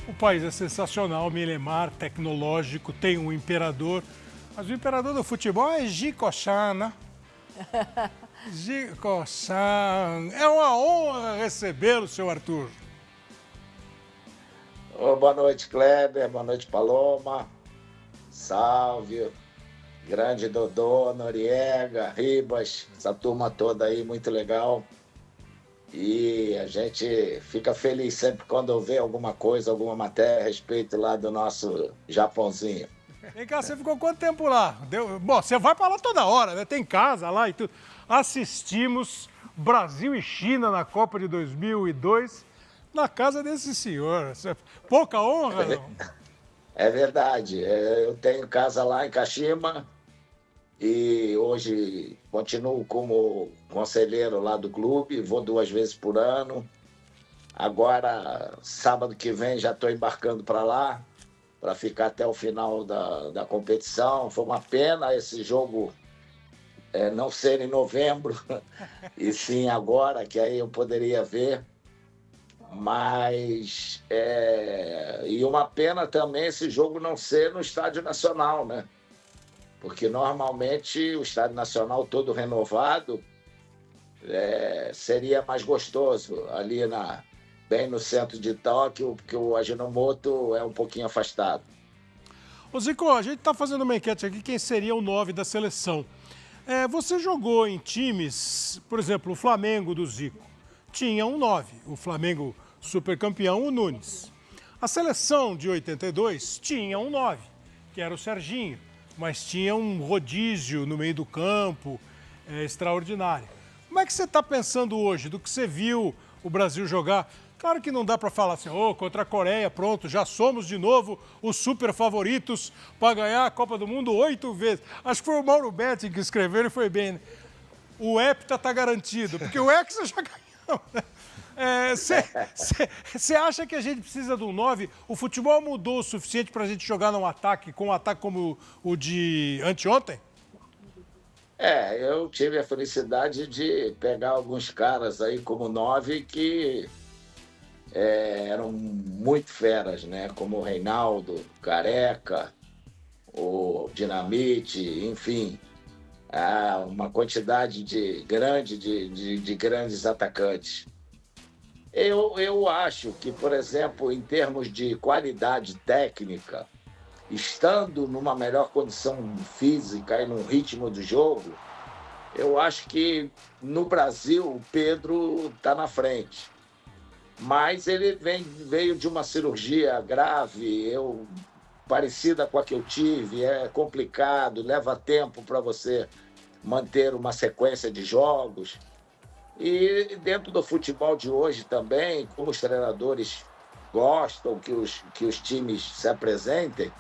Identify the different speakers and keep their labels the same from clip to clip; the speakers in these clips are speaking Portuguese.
Speaker 1: O país é sensacional, milenar, tecnológico, tem um imperador. Mas o imperador do futebol é Zico-chan, né? Zico-chan. É uma honra recebê-lo, seu Arthur.
Speaker 2: Boa noite, Kleber. Boa noite, Paloma. Salve. Grande Dodô, Noriega, Ribas, essa turma toda aí, muito legal. E a gente fica feliz sempre quando vê alguma coisa, alguma matéria a respeito lá do nosso Japãozinho.
Speaker 1: Vem cá, você ficou quanto tempo lá? Bom, você vai para lá toda hora, né? Tem casa lá e tudo. Assistimos Brasil e China na Copa de 2002 na casa desse senhor. Pouca honra, não?
Speaker 2: É verdade. Eu tenho casa lá em Kashima e hoje continuo como conselheiro lá do clube, vou 2 vezes por ano. Agora, sábado que vem, já estou embarcando para lá, para ficar até o final da competição. Foi uma pena esse jogo não ser em novembro, e sim agora, que aí eu poderia ver. Mas, e uma pena também esse jogo não ser no Estádio Nacional, né? Porque normalmente o Estádio Nacional todo renovado seria mais gostoso ali bem no centro de Tóquio, porque o Ajinomoto é um pouquinho afastado.
Speaker 1: Ô Zico, a gente está fazendo uma enquete aqui, quem seria o 9 da seleção. Você jogou em times, por exemplo, o Flamengo do Zico, tinha um 9, o Flamengo supercampeão, o Nunes. A seleção de 82 tinha um 9, que era o Serginho, mas tinha um rodízio no meio do campo, extraordinário. Como é que você está pensando hoje, do que você viu o Brasil jogar? Claro que não dá para falar assim, contra a Coreia, pronto, já somos de novo os super favoritos para ganhar a Copa do Mundo 8 vezes. Acho que foi o Mauro Betti que escreveu e foi bem, né? O hepta está garantido, porque o hexa já ganhou, né? Você acha que a gente precisa de um 9? O futebol mudou o suficiente para a gente jogar num ataque, com um ataque como o de anteontem?
Speaker 2: Eu tive a felicidade de pegar alguns caras aí como 9 que eram muito feras, né? Como o Reinaldo, Careca, o Dinamite, enfim, uma quantidade grande de grandes atacantes. Eu acho que, por exemplo, em termos de qualidade técnica, estando numa melhor condição física e num ritmo do jogo, eu acho que no Brasil o Pedro está na frente. Mas ele veio de uma cirurgia grave, parecida com a que eu tive, é complicado, leva tempo para você manter uma sequência de jogos. E dentro do futebol de hoje também, como os treinadores gostam que os times se apresentem,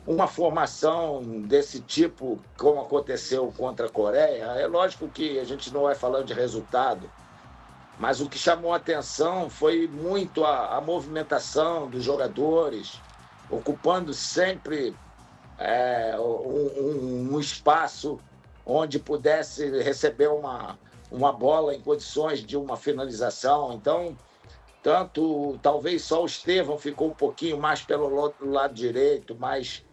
Speaker 2: uma formação desse tipo, como aconteceu contra a Coreia, é lógico que a gente não vai falando de resultado, mas o que chamou a atenção foi muito a movimentação dos jogadores, ocupando sempre um espaço onde pudesse receber uma bola em condições de uma finalização. Então, talvez só o Estevão ficou um pouquinho mais pelo lado direito, mas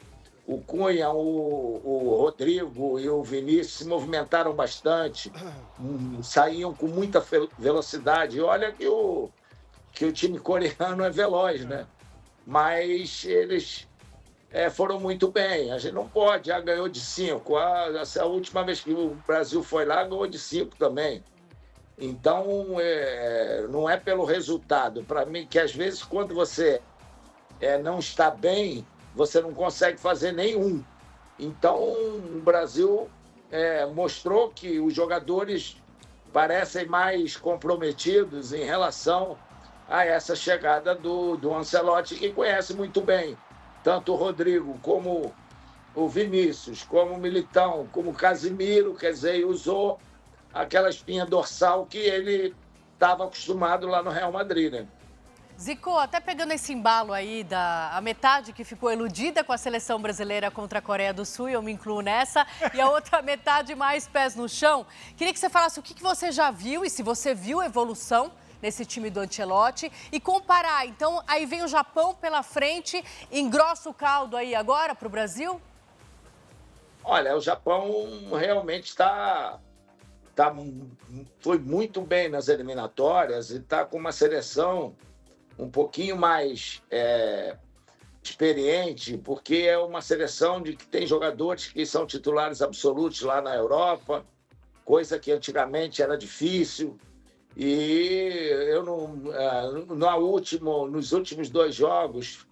Speaker 2: o Cunha, o Rodrigo e o Vinícius se movimentaram bastante, saíam com muita velocidade. E olha que o time coreano é veloz, né? Mas eles foram muito bem. A gente não pode, já ganhou de 5. A última vez que o Brasil foi lá, ganhou de 5 também. Então, não é pelo resultado. Para mim, que às vezes, quando você não está bem, você não consegue fazer nenhum. Então, o Brasil mostrou que os jogadores parecem mais comprometidos em relação a essa chegada do Ancelotti, que conhece muito bem tanto o Rodrigo como o Vinícius, como o Militão, como o Casimiro, quer dizer, e usou aquela espinha dorsal que ele estava acostumado lá no Real Madrid, né?
Speaker 3: Zico, até pegando esse embalo aí a metade que ficou iludida com a seleção brasileira contra a Coreia do Sul, eu me incluo nessa, e a outra metade mais pés no chão, queria que você falasse o que você já viu e se você viu a evolução nesse time do Ancelotti. E comparar, então, aí vem o Japão pela frente, engrossa o caldo aí agora para o Brasil?
Speaker 2: Olha, o Japão realmente foi muito bem nas eliminatórias e está com uma seleção um pouquinho mais experiente, porque é uma seleção que tem jogadores que são titulares absolutos lá na Europa, coisa que antigamente era difícil. E eu nos últimos 2 jogos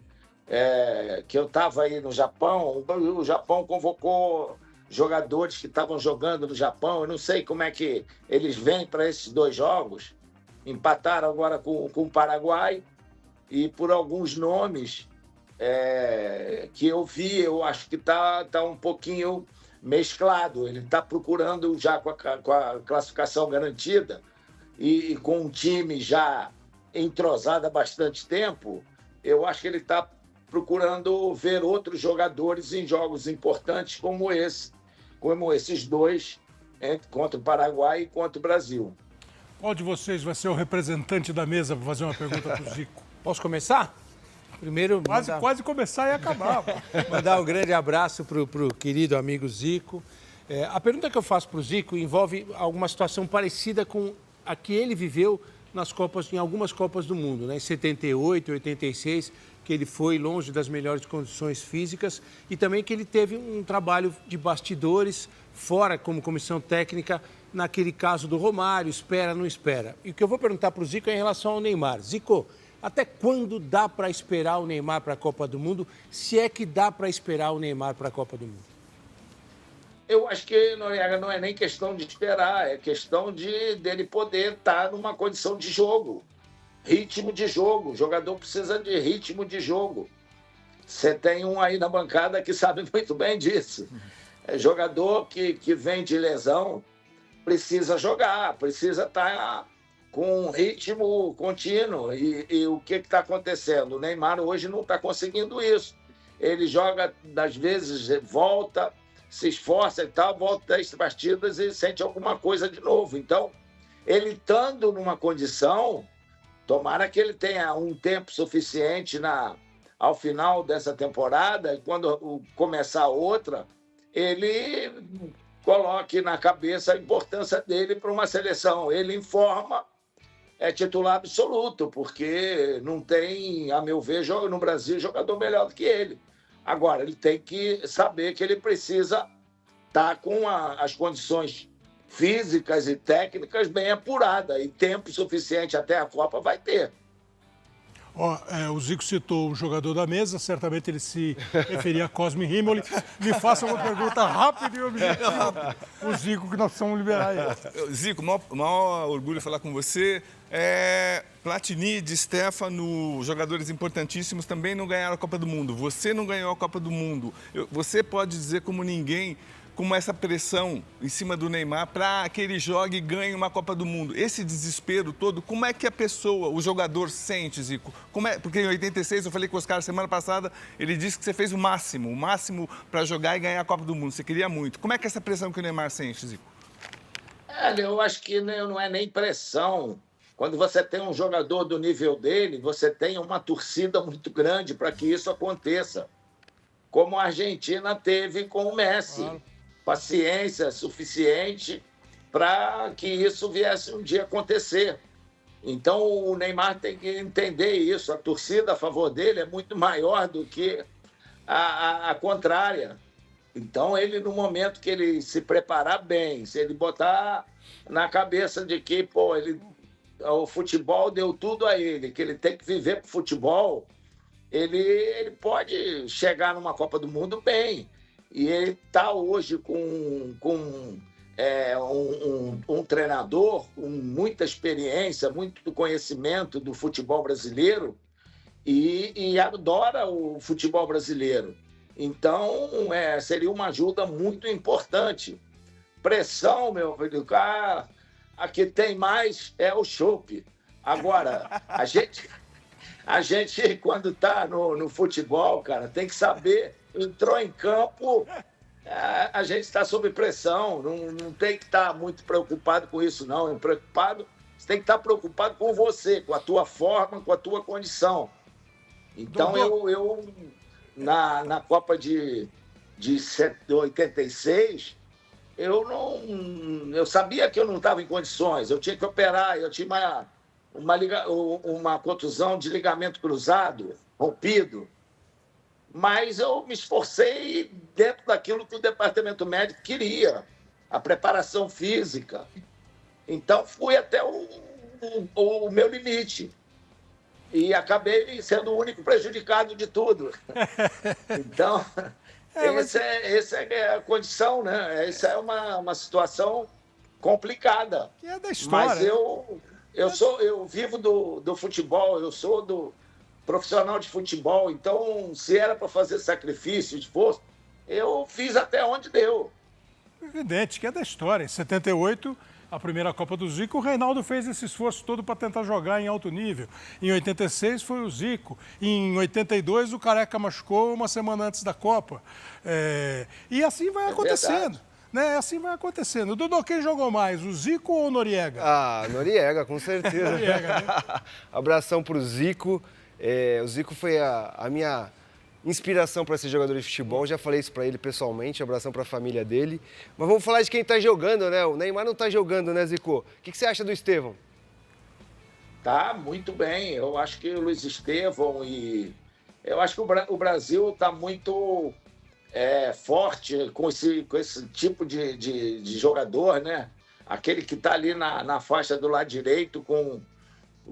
Speaker 2: que eu estava aí no Japão, o Japão convocou jogadores que estavam jogando no Japão. Eu não sei como é que eles vêm para esses 2 jogos. Empataram agora com o Paraguai e por alguns nomes que eu vi, eu acho que tá um pouquinho mesclado. Ele está procurando já com a classificação garantida e com um time já entrosado há bastante tempo, eu acho que ele está procurando ver outros jogadores em jogos importantes como esses 2, contra o Paraguai e contra o Brasil.
Speaker 1: Qual de vocês vai ser o representante da mesa para fazer uma pergunta para o Zico?
Speaker 4: Posso começar? Primeiro,
Speaker 1: quase começar e acabar.
Speaker 4: Mandar um grande abraço para o querido amigo Zico. A pergunta que eu faço para o Zico envolve alguma situação parecida com a que ele viveu em algumas Copas do Mundo, né? Em 78, 86, que ele foi longe das melhores condições físicas e também que ele teve um trabalho de bastidores fora como comissão técnica naquele caso do Romário, espera, não espera. E o que eu vou perguntar para o Zico é em relação ao Neymar. Zico, até quando dá para esperar o Neymar para a Copa do Mundo, se é que dá para esperar o Neymar para a Copa do Mundo?
Speaker 2: Eu acho que, Noriega, não é nem questão de esperar, é questão dele poder estar numa condição de jogo, ritmo de jogo. O jogador precisa de ritmo de jogo. Você tem um aí na bancada que sabe muito bem disso. Jogador que vem de lesão precisa jogar, precisa estar com um ritmo contínuo. E o que está acontecendo? O Neymar hoje não está conseguindo isso. Ele joga, às vezes, volta, se esforça e tal, volta 10 partidas e sente alguma coisa de novo. Então, ele estando numa condição, tomara que ele tenha um tempo suficiente ao final dessa temporada, e quando começar outra, ele coloque na cabeça a importância dele para uma seleção. Ele informa, é titular absoluto, porque não tem, a meu ver, no Brasil, jogador melhor do que ele. Agora, ele tem que saber que ele precisa estar com as condições físicas e técnicas bem apuradas, e tempo suficiente até a Copa vai ter.
Speaker 1: O Zico citou o jogador da mesa, certamente ele se referia a Cosme Rimoli. Me faça uma pergunta rápida e objetiva. O Zico, que nós precisamos liberar ele.
Speaker 5: Zico, maior orgulho falar com você. Platini, Di Stefano, jogadores importantíssimos, também não ganharam a Copa do Mundo. Você não ganhou a Copa do Mundo. Você pode dizer como ninguém, como essa pressão em cima do Neymar para que ele jogue e ganhe uma Copa do Mundo. Esse desespero todo, como é que a pessoa, o jogador sente, Zico? Porque em 86, eu falei com o Oscar semana passada, ele disse que você fez o máximo para jogar e ganhar a Copa do Mundo. Você queria muito. Como é que é essa pressão que o Neymar sente, Zico?
Speaker 2: Eu acho que não é nem pressão. Quando você tem um jogador do nível dele, você tem uma torcida muito grande para que isso aconteça. Como a Argentina teve com o Messi. Claro. Paciência suficiente para que isso viesse um dia acontecer. Então, o Neymar tem que entender isso. A torcida a favor dele é muito maior do que a contrária. Então, ele, no momento que ele se preparar bem, se ele botar na cabeça de que o futebol deu tudo a ele, que ele tem que viver pro futebol, ele pode chegar numa Copa do Mundo bem. E ele está hoje com um treinador com muita experiência, muito conhecimento do futebol brasileiro e adora o futebol brasileiro. Então, seria uma ajuda muito importante. Pressão, meu filho, a que tem mais é o chope. Agora, a gente quando está no futebol, cara, tem que saber, entrou em campo, a gente está sob pressão, não tem que estar muito preocupado com isso, não. Preocupado Você tem que estar preocupado com você, com a tua forma, com a tua condição. Então, eu na Copa de 86, eu sabia que eu não estava em condições, eu tinha que operar, eu tinha uma contusão de ligamento cruzado, rompido, mas eu me esforcei dentro daquilo que o departamento médico queria, a preparação física. Então, fui até o meu limite e acabei sendo o único prejudicado de tudo. Então, essa é a condição, né? Essa é uma situação complicada.
Speaker 1: Que é da história.
Speaker 2: Mas eu vivo do futebol, eu sou do profissional de futebol, então se era para fazer sacrifício, esforço, eu fiz até onde deu.
Speaker 1: Evidente que é da história. Em 78, a primeira Copa do Zico, o Reinaldo fez esse esforço todo para tentar jogar em alto nível. Em 86 foi o Zico. Em 82 o Careca machucou uma semana antes da Copa. E assim vai acontecendo. Né? Assim vai acontecendo. Dudu, quem jogou mais, o Zico ou o Noriega?
Speaker 6: Ah, Noriega, com certeza.
Speaker 1: Noriega, né?
Speaker 6: Abração pro Zico. O Zico foi a minha inspiração para ser jogador de futebol. Já falei isso para ele pessoalmente. Abração para a família dele. Mas vamos falar de quem tá jogando, né? O Neymar não tá jogando, né, Zico? O que você acha do Estevão?
Speaker 2: Tá muito bem. Eu acho que o Luiz Estevão eu acho que o Brasil está muito forte com esse tipo de jogador, né? Aquele que está ali na faixa do lado direito,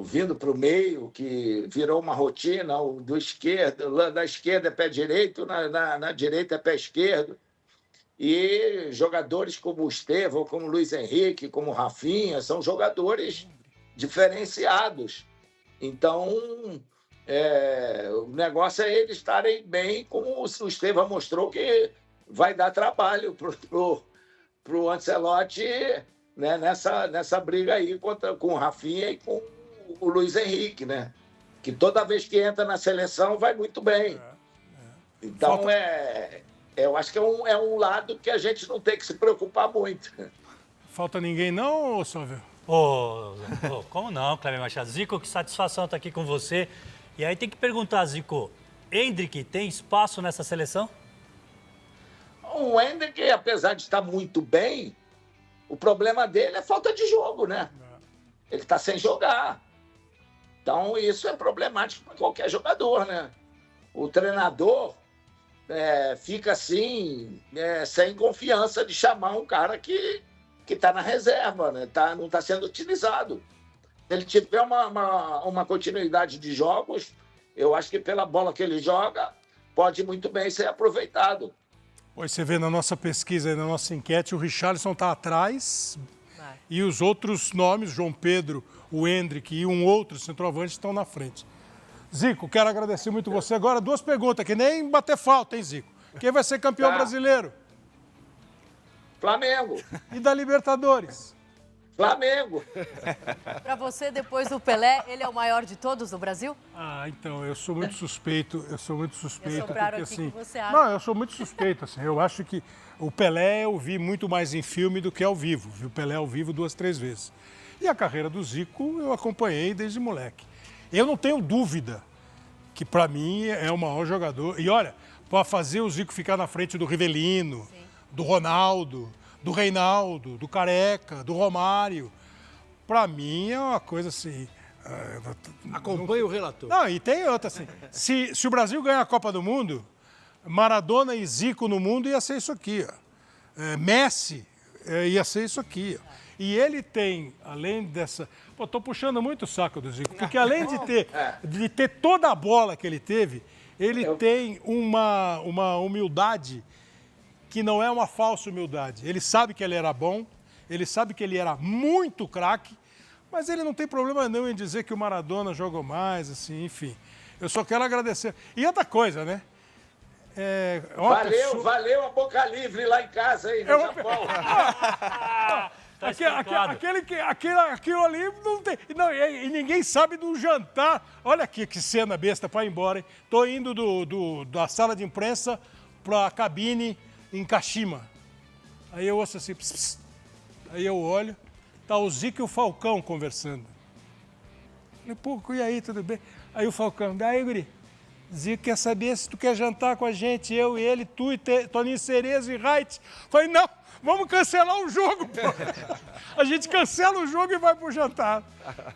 Speaker 2: vindo para o meio, que virou uma rotina, da esquerda é pé direito, na direita é pé esquerdo. E jogadores como o Estevão, como o Luiz Henrique, como o Rafinha, são jogadores diferenciados. Então, o negócio é eles estarem bem, como o Estevão mostrou que vai dar trabalho para o Ancelotti, né, nessa briga aí com o Rafinha e com o Luiz Henrique, né? Que toda vez que entra na seleção vai muito bem. Então, eu acho que é um lado que a gente não tem que se preocupar muito.
Speaker 1: Falta ninguém não, Sávio?
Speaker 7: Como não, Cleber Machado? Zico, que satisfação estar aqui com você. E aí tem que perguntar, Zico, Endrick tem espaço nessa seleção?
Speaker 2: O Endrick, apesar de estar muito bem, o problema dele é falta de jogo, né? Ele está sem jogar. Então, isso é problemático para qualquer jogador, né? O treinador fica assim, sem confiança de chamar um cara que está na reserva, né? Não está sendo utilizado. Se ele tiver uma continuidade de jogos, eu acho que pela bola que ele joga, pode muito bem ser aproveitado.
Speaker 1: Pois você vê na nossa pesquisa, na nossa enquete, o Richarlison está atrás e os outros nomes, João Pedro, o Endrick e um outro centroavante estão na frente. Zico, quero agradecer muito você. Agora, duas perguntas, que nem bater falta, hein, Zico? Quem vai ser campeão brasileiro?
Speaker 2: Flamengo.
Speaker 1: E da Libertadores?
Speaker 2: Flamengo.
Speaker 3: Para você, depois do Pelé, ele é o maior de todos do Brasil?
Speaker 1: Então, eu sou muito suspeito. Porque
Speaker 3: aqui,
Speaker 1: assim,
Speaker 3: que você acha?
Speaker 1: não, eu sou muito suspeito, assim. Eu acho que o Pelé eu vi muito mais em filme do que ao vivo. Vi o Pelé ao vivo 2, 3 vezes. E a carreira do Zico eu acompanhei desde moleque. Eu não tenho dúvida que, para mim, é o maior jogador. E olha, para fazer o Zico ficar na frente do Rivelino, do Ronaldo, do Reinaldo, do Careca, do Romário, para mim é uma coisa assim...
Speaker 4: Acompanhe o relator.
Speaker 1: Não, e tem outra assim. Se o Brasil ganhar a Copa do Mundo, Maradona e Zico no mundo ia ser isso aqui. Messi ia ser isso aqui. E ele tem, além dessa... Pô, tô puxando muito o saco do Zico, porque além de ter toda a bola que ele teve, ele tem uma humildade que não é uma falsa humildade. Ele sabe que ele era bom, ele sabe que ele era muito craque, mas ele não tem problema não em dizer que o Maradona jogou mais, assim, enfim. Eu só quero agradecer. E outra coisa, né?
Speaker 2: Valeu a boca livre lá em casa, aí, no Japão.
Speaker 1: Aquilo ali não tem. Não, e ninguém sabe do jantar. Olha aqui que cena besta para ir embora, hein? Tô indo da sala de imprensa para a cabine em Kashima. Aí eu ouço assim, pss, pss. Aí eu olho, Tá o Zico e o Falcão conversando. Falei, pô, e aí, tudo bem? Aí o Falcão, daí, guri, Zico quer saber se tu quer jantar com a gente, eu e ele, tu e Toninho Cerezo e Reit. Falei, não, vamos cancelar o jogo, pô. A gente cancela o jogo e vai pro jantar.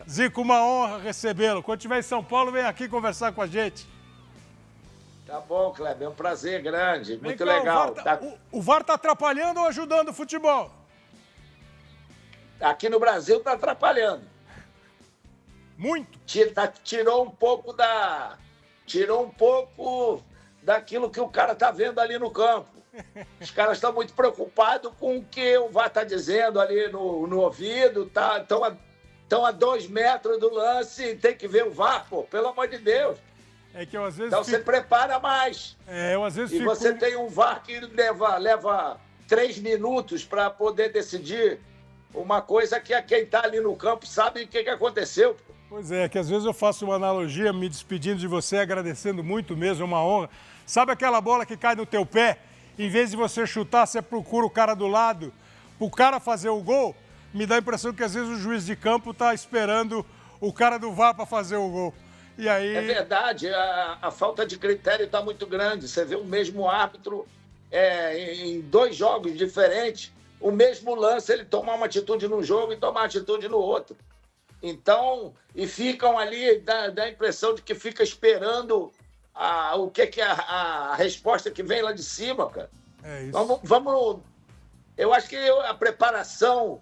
Speaker 1: Zico, uma honra recebê-lo. Quando estiver em São Paulo, vem aqui conversar com a gente.
Speaker 2: Tá bom, Kleber, é um prazer grande, muito
Speaker 1: Vem cá,
Speaker 2: legal.
Speaker 1: O VAR tá atrapalhando ou ajudando o futebol?
Speaker 2: Aqui no Brasil tá atrapalhando.
Speaker 1: Muito.
Speaker 2: Tirou um pouco daquilo que o cara tá vendo ali no campo. Os caras estão muito preocupados com o que o VAR tá dizendo ali no ouvido, estão a 2 metros do lance e tem que ver o VAR, pô, pelo amor de Deus.
Speaker 1: É que eu às vezes
Speaker 2: Então você prepara mais.
Speaker 1: eu às vezes
Speaker 2: E
Speaker 1: fico...
Speaker 2: você tem um VAR que leva 3 minutos para poder decidir uma coisa que quem está ali no campo sabe o que aconteceu.
Speaker 1: Pois é, que às vezes eu faço uma analogia me despedindo de você, agradecendo muito mesmo, é uma honra. Sabe aquela bola que cai no teu pé? Em vez de você chutar, você procura o cara do lado, o cara fazer o gol? Me dá a impressão que às vezes o juiz de campo está esperando o cara do VAR para fazer o gol. E aí...
Speaker 2: É verdade, a falta de critério está muito grande. Você vê o mesmo árbitro em 2 jogos diferentes, o mesmo lance, ele tomar uma atitude num jogo e tomar uma atitude no outro. Então, e ficam ali, dá a impressão de que fica esperando o que é a resposta que vem lá de cima, cara.
Speaker 1: É isso.
Speaker 2: Vamos. Eu acho que a preparação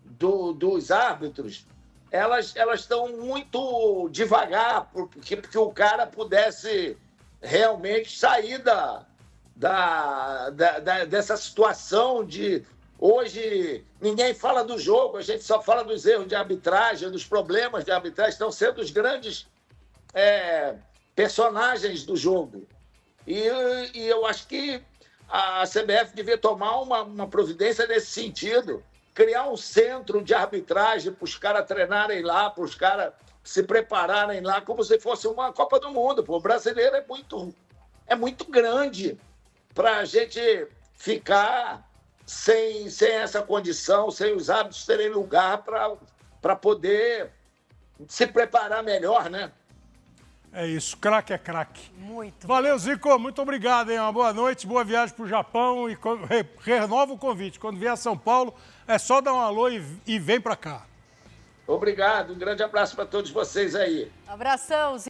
Speaker 2: dos árbitros, elas estão muito devagar, porque o cara pudesse realmente sair dessa situação de... Hoje, ninguém fala do jogo, a gente só fala dos erros de arbitragem, dos problemas de arbitragem, estão sendo os grandes personagens do jogo. E eu acho que a CBF devia tomar uma providência nesse sentido, criar um centro de arbitragem para os caras treinarem lá, para os caras se prepararem lá, como se fosse uma Copa do Mundo. Pô, o brasileiro é muito grande para a gente ficar sem essa condição, sem os árbitros terem lugar para poder se preparar melhor, né?
Speaker 1: É isso, craque é craque.
Speaker 3: Muito.
Speaker 1: Valeu, Zico, muito obrigado, hein? Uma boa noite, boa viagem para o Japão e renova o convite. Quando vier a São Paulo, é só dar um alô e vem para cá.
Speaker 2: Obrigado, um grande abraço para todos vocês aí.
Speaker 3: Abração, Zico.